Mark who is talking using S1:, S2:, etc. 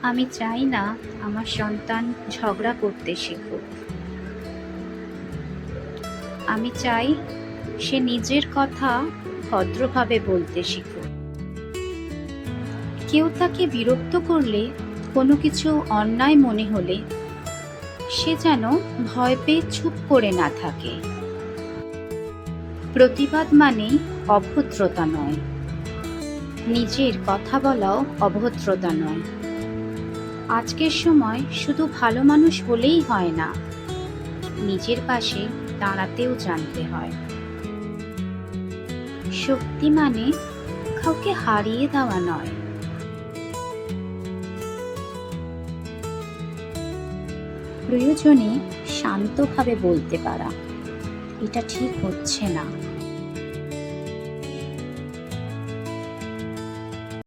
S1: আমি চাই না আমার সন্তান ঝগড়া করতে শিখুক। আমি চাই সে নিজের কথা ভদ্রভাবে বলতে শিখুক। কেউ তাকে বিরক্ত করলে, কোনো কিছু অন্যায় মনে হলে সে যেন ভয় পেয়ে চুপ করে না থাকে। প্রতিবাদ মানেই অভদ্রতা নয়, নিজের কথা বলাও অভদ্রতা নয়। আজকের সময় শুধু ভালো মানুষ হলেই হয় না, নিজের পাশে দাঁড়াতেও জানতে হয়। শক্তি মানে কাউকে হারিয়ে দেওয়া নয়। প্রয়োজনে শান্তভাবে বলতে পারা, এটা ঠিক হচ্ছে না।